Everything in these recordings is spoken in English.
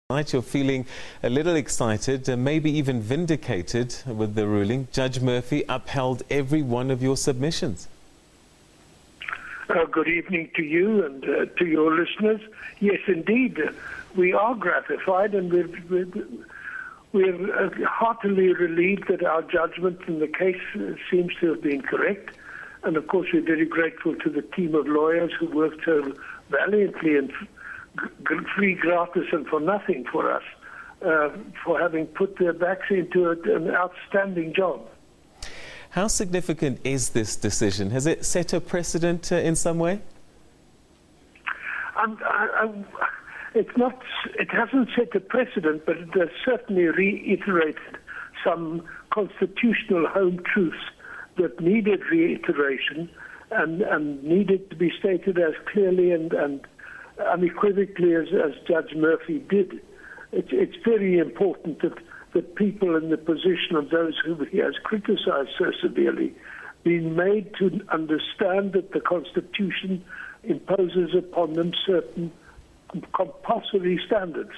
Tonight you're feeling a little excited, maybe even vindicated with the ruling. Judge Murphy upheld every one of your submissions. Good evening to you and to your listeners. Yes, indeed, we are gratified and we're heartily relieved that our judgment in the case seems to have been correct. And of course, we're very grateful to the team of lawyers who worked so valiantly and free, gratis and for nothing for us, for having put their backs into an outstanding job. How significant is this decision? Has it set a precedent in some way? It hasn't set a precedent, but it has certainly reiterated some constitutional home truths that needed reiteration and needed to be stated as clearly and unequivocally as Judge Murphy did. It's very important that people in the position of those who he has criticized so severely be made to understand that the Constitution imposes upon them certain compulsory standards.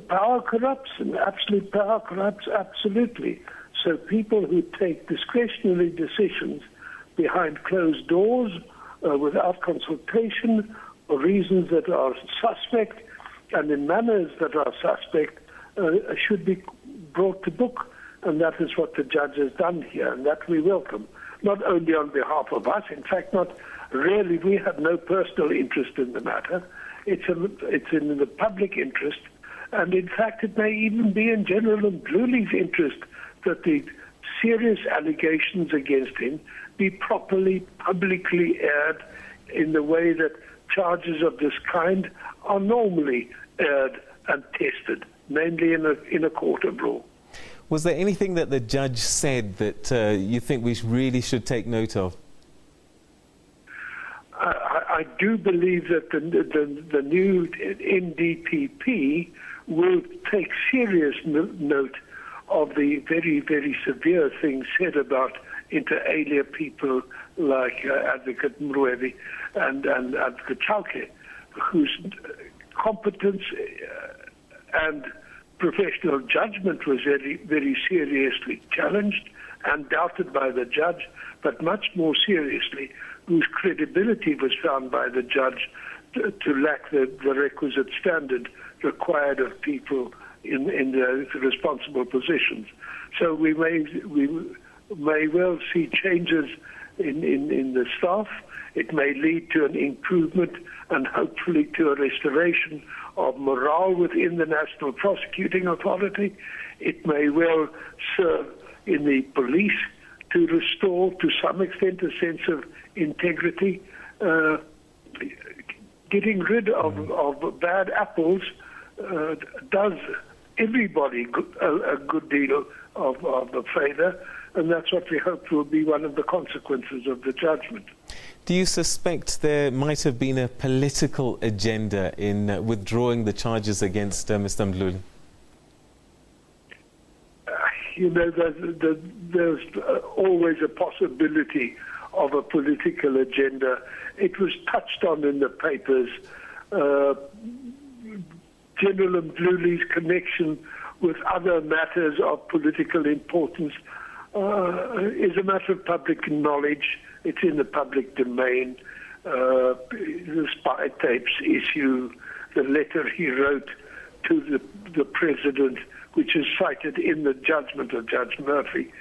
Power corrupts, and absolute power corrupts absolutely. So people who take discretionary decisions behind closed doors without consultation, for reasons that are suspect and in manners that are suspect, should be brought to book. And that is what the judge has done here, and that we welcome. Not only on behalf of us, in fact, not really, we have no personal interest in the matter. It's in the public interest, and in fact it may even be in General Mdluli's interest that the serious allegations against him be properly, publicly aired in the way that charges of this kind are normally aired and tested, namely in a court of law. Was there anything that the judge said that you think we really should take note of? I do believe that the new NDPP will take serious note of the very, very severe things said about inter alia people like Advocate Mdluli and Advocate Chauke, whose competence and professional judgment was very, very seriously challenged and doubted by the judge, but much more seriously, whose credibility was found by the judge to lack the requisite standard required of people in the responsible positions. So we may well see changes in the staff. It may lead to an improvement and hopefully to a restoration of morale within the National Prosecuting Authority. It may well serve in the police to restore to some extent a sense of integrity. Getting rid of bad apples does everybody a good deal of a favour, and that's what we hope will be one of the consequences of the judgment. Do you suspect there might have been a political agenda in withdrawing the charges against Mr. Mdluli? You know, there's always a possibility of a political agenda. It was touched on in the papers. General Mdluli's connection with other matters of political importance is a matter of public knowledge. It's in the public domain. The spy tapes issue, the letter he wrote to the president, which is cited in the judgment of Judge Murphy,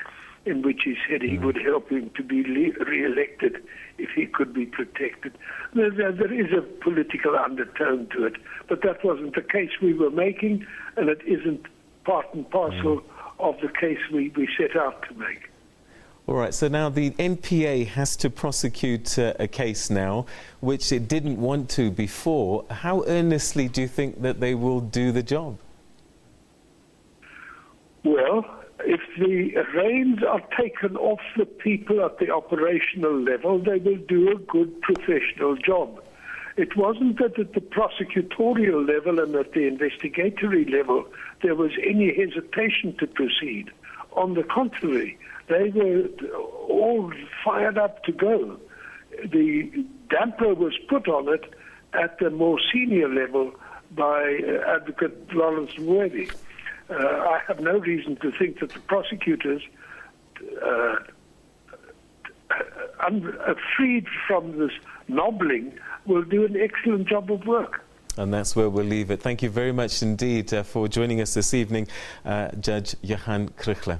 in which he said he would help him to be re-elected if he could be protected. There is a political undertone to it, but that wasn't the case we were making, and it isn't part and parcel of the case we set out to make. All right, so now the NPA has to prosecute a case now, which it didn't want to before. How earnestly do you think that they will do the job? Well, if the reins are taken off the people at the operational level, they will do a good professional job. It wasn't that at the prosecutorial level and at the investigatory level there was any hesitation to proceed. On the contrary, they were all fired up to go. The damper was put on it at the more senior level by Advocate Lawrence Mwebi. I have no reason to think that the prosecutors, freed from this nobbling, will do an excellent job of work. And that's where we'll leave it. Thank you very much indeed for joining us this evening, Judge Johan Krugler.